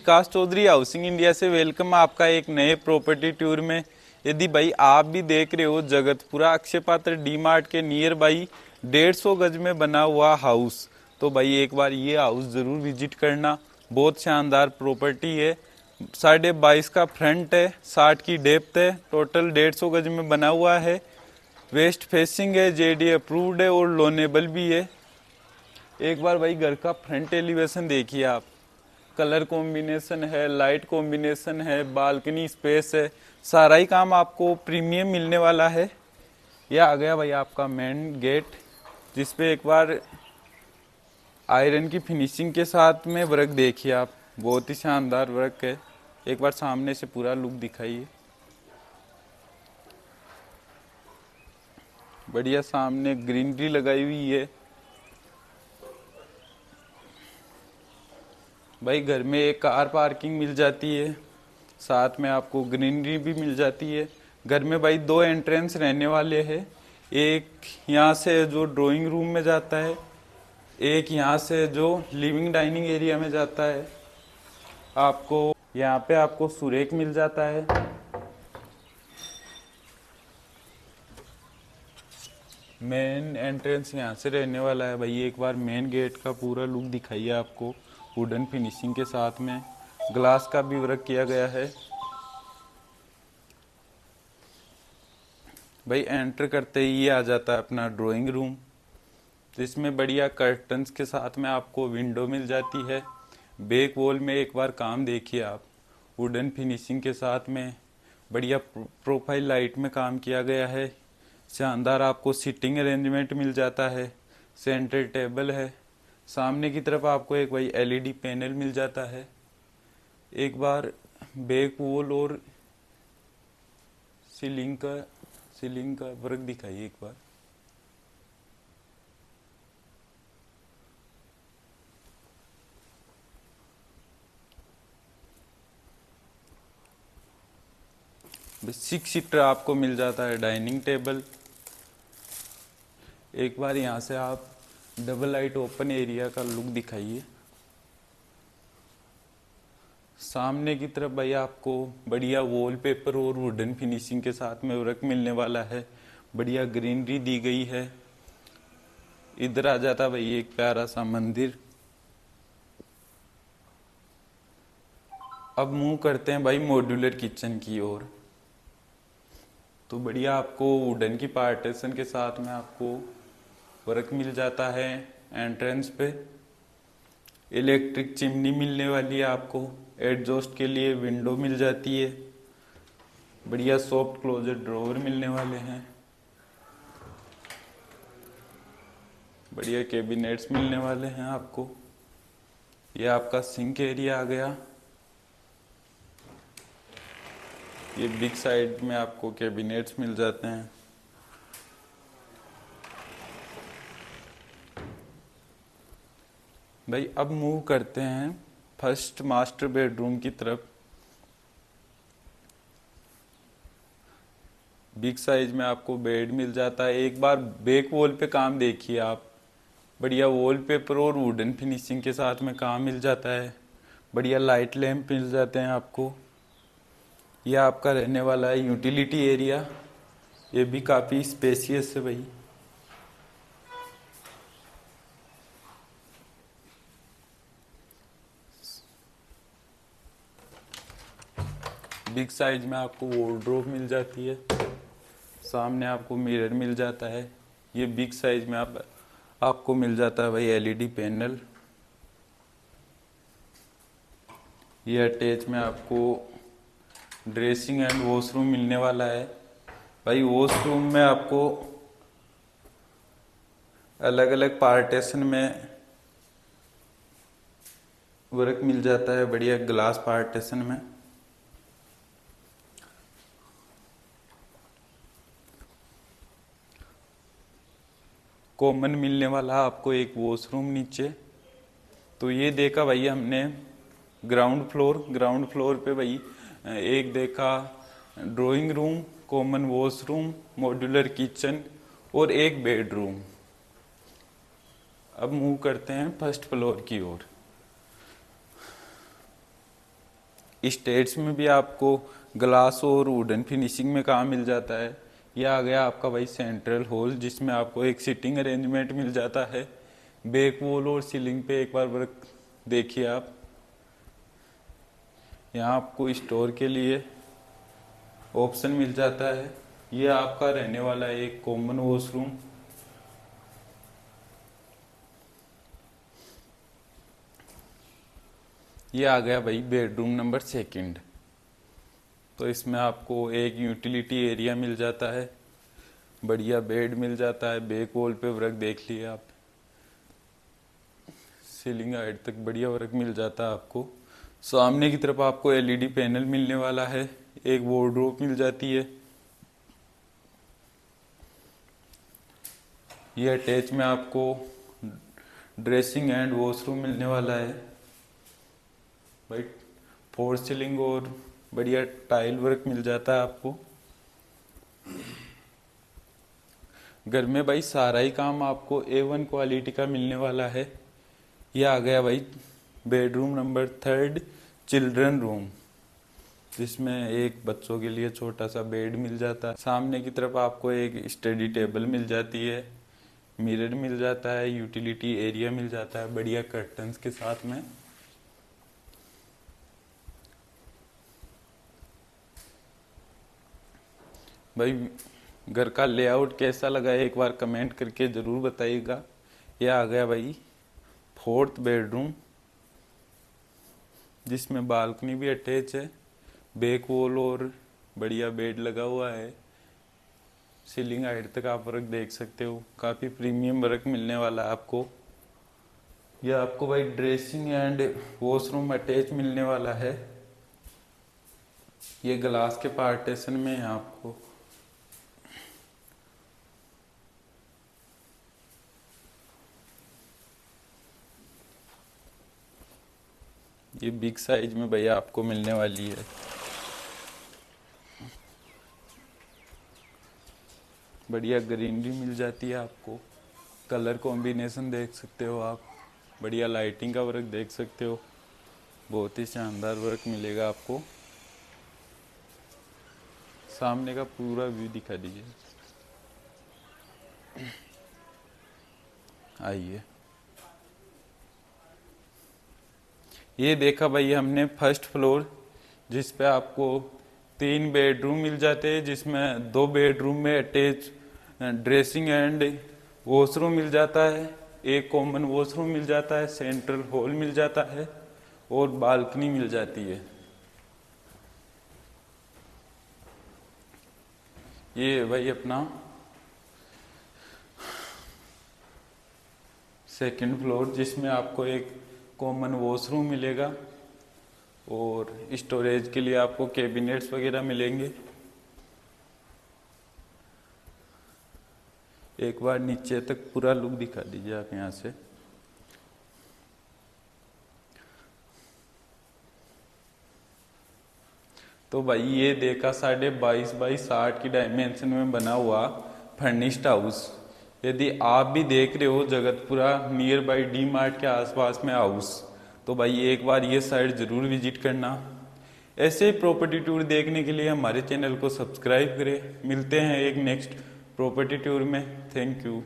विकास Chaudhary housing India से welcome आपका एक नए प्रॉपर्टी टूर में। यदि भाई आप भी देख रहे हो जगतपुरा अक्षय पात्र डी मार्ट के नियर बाई 150 गज में बना हुआ हाउस, तो भाई एक बार ये हाउस ज़रूर विजिट करना। बहुत शानदार प्रॉपर्टी है। 22.5 का फ्रंट है, 60 की डेप्थ है, टोटल 150 गज में बना हुआ है। वेस्ट फेसिंग है, जेडी अप्रूव्ड है और लोनेबल भी है। एक बार भाई घर का फ्रंट एलिवेशन देखिए आप, कलर कॉम्बिनेशन है, लाइट कॉम्बिनेशन है, बालकनी स्पेस है, सारा ही काम आपको प्रीमियम मिलने वाला है। यह आ गया भाई आपका मेन गेट, जिसपे एक बार आयरन की फिनिशिंग के साथ में वर्क देखिए आप, बहुत ही शानदार वर्क है। एक बार सामने से पूरा लुक दिखाइए। बढ़िया सामने ग्रीनरी लगाई हुई है। भाई घर में एक कार पार्किंग मिल जाती है, साथ में आपको ग्रीनरी भी मिल जाती है। घर में भाई 2 एंट्रेंस रहने वाले हैं, एक यहाँ से जो ड्राइंग रूम में जाता है, एक यहाँ से जो लिविंग डाइनिंग एरिया में जाता है। आपको यहाँ पे आपको सुरेख मिल जाता है। मेन एंट्रेंस यहाँ से रहने वाला है। भाई एक बार मेन गेट का पूरा लुक दिखाइए आपको, वुडन फिनिशिंग के साथ में ग्लास का भी वर्क किया गया है। भाई एंटर करते ही ये आ जाता है अपना ड्राइंग रूम, जिसमें बढ़िया कर्टन्स के साथ में आपको विंडो मिल जाती है। बैक वॉल में एक बार काम देखिए आप, वुडन फिनिशिंग के साथ में बढ़िया प्रोफाइल लाइट में काम किया गया है। शानदार आपको सीटिंग अरेंजमेंट मिल जाता है, सेंटर टेबल है। सामने की तरफ आपको एक भाई एलईडी पैनल मिल जाता है। एक बार बैक वॉल और सीलिंग का वर्क दिखाइए एक बार। सिक्स सीटर आपको मिल जाता है डाइनिंग टेबल। एक बार यहाँ से आप डबल लाइट ओपन एरिया का लुक दिखाइए। सामने की तरफ भाई आपको बढ़िया वॉलपेपर और वुडन फिनिशिंग के साथ में वर्क मिलने वाला है। बढ़िया ग्रीनरी दी गई है। इधर आ जाता भाई एक प्यारा सा मंदिर। अब मूव करते हैं भाई मॉड्यूलर किचन की ओर। तो बढ़िया आपको वुडन की पार्टीशन के साथ में आपको वर्क मिल जाता है। एंट्रेंस पे इलेक्ट्रिक चिमनी मिलने वाली है आपको। एडजॉस्ट के लिए विंडो मिल जाती है। बढ़िया सॉफ्ट क्लोजर ड्रॉवर मिलने वाले हैं। बढ़िया कैबिनेट्स मिलने वाले हैं आपको। ये आपका सिंक एरिया आ गया। ये बिग साइड में आपको कैबिनेट्स मिल जाते हैं। भाई अब मूव करते हैं फर्स्ट मास्टर बेडरूम की तरफ। बिग साइज में आपको बेड मिल जाता है। एक बार बैक वॉल पे काम देखिए आप, बढ़िया वॉलपेपर और वुडन फिनिशिंग के साथ में काम मिल जाता है। बढ़िया लाइट लैंप मिल जाते हैं आपको। यह आपका रहने वाला है यूटिलिटी एरिया। ये भी काफ़ी स्पेसियस है भाई। बिग साइज में आपको वॉर्डरोब मिल जाती है। सामने आपको मिरर मिल जाता है। ये बिग साइज में आपको मिल जाता है भाई एलईडी पैनल। ये अटैच में आपको ड्रेसिंग एंड वॉशरूम मिलने वाला है। भाई वॉशरूम में आपको अलग अलग पार्टीशन में वर्क मिल जाता है, बढ़िया ग्लास पार्टीशन में। कॉमन मिलने वाला आपको एक वॉशरूम नीचे। तो ये देखा भाई हमने ग्राउंड फ्लोर पे भाई एक देखा drawing room, common washroom, modular kitchen और एक बेडरूम। अब मूव करते हैं फर्स्ट फ्लोर की ओर। स्टेट्स में भी आपको ग्लास और वुडन फिनिशिंग में काम मिल जाता है। ये आ गया आपका भाई सेंट्रल हॉल, जिसमें आपको एक सिटिंग अरेंजमेंट मिल जाता है। बैक वॉल और सीलिंग पे एक बार वर्क देखिए आप। यहाँ आपको स्टोर के लिए ऑप्शन मिल जाता है। ये आपका रहने वाला है एक कॉमन वॉशरूम। ये आ गया भाई बेडरूम नंबर 2। तो इसमें आपको एक यूटिलिटी एरिया मिल जाता है, बढ़िया बेड मिल जाता है। बैक वॉल पे वर्क देख लिए आप, सीलिंग हाइट तक बढ़िया वर्क मिल जाता है आपको। सामने की तरफ आपको एलईडी पैनल मिलने वाला है, एक वार्डरोब मिल जाती है। ये अटैच में आपको ड्रेसिंग एंड वॉशरूम मिलने वाला है भाई। फोर सीलिंग और बढ़िया टाइल वर्क मिल जाता है आपको। घर में भाई सारा ही काम आपको A1 क्वालिटी का मिलने वाला है। यह आ गया भाई बेडरूम नंबर 3, चिल्ड्रन रूम, जिसमें एक बच्चों के लिए छोटा सा बेड मिल जाता है। सामने की तरफ आपको एक स्टडी टेबल मिल जाती है, मिरर मिल जाता है, यूटिलिटी एरिया मिल जाता है बढ़िया कर्टन्स के साथ में। भाई घर का लेआउट कैसा लगा है एक बार कमेंट करके जरूर बताइएगा। यह आ गया भाई 4th बेडरूम, जिसमें बालकनी भी अटैच है। बैक वॉल और बढ़िया बेड लगा हुआ है। सीलिंग हाइट तक आप वर्क देख सकते हो, काफी प्रीमियम वर्क मिलने वाला है आपको। यह आपको भाई ड्रेसिंग एंड वॉशरूम अटैच मिलने वाला है। ये ग्लास के पार्टीशन में है आपको। ये बिग साइज में भैया आपको मिलने वाली है। बढ़िया ग्रीनरी मिल जाती है आपको। कलर कॉम्बिनेशन देख सकते हो आप, बढ़िया लाइटिंग का वर्क देख सकते हो, बहुत ही शानदार वर्क मिलेगा आपको। सामने का पूरा व्यू दिखा दीजिए, आइए। ये देखा भाई हमने फर्स्ट फ्लोर, जिस पे आपको 3 बेडरूम मिल जाते हैं, जिसमें 2 बेडरूम में अटैच ड्रेसिंग एंड वॉशरूम मिल जाता है, एक कॉमन वॉशरूम मिल जाता है, सेंट्रल हॉल मिल जाता है और बालकनी मिल जाती है। ये भाई अपना 2nd फ्लोर, जिसमें आपको एक कॉमन वॉशरूम मिलेगा और स्टोरेज के लिए आपको कैबिनेट्स वगैरह मिलेंगे। एक बार नीचे तक पूरा लुक दिखा दीजिए आप यहाँ से। तो भाई ये देखा 22.5 बाई 60 की डायमेंशन में बना हुआ फर्निश्ड हाउस। यदि आप भी देख रहे हो Jagatpura near by D mart के आसपास में हाउस, तो भाई एक बार ये साइट जरूर विजिट करना। ऐसे ही प्रॉपर्टी टूर देखने के लिए हमारे चैनल को सब्सक्राइब करें। मिलते हैं एक नेक्स्ट प्रॉपर्टी टूर में। Thank you.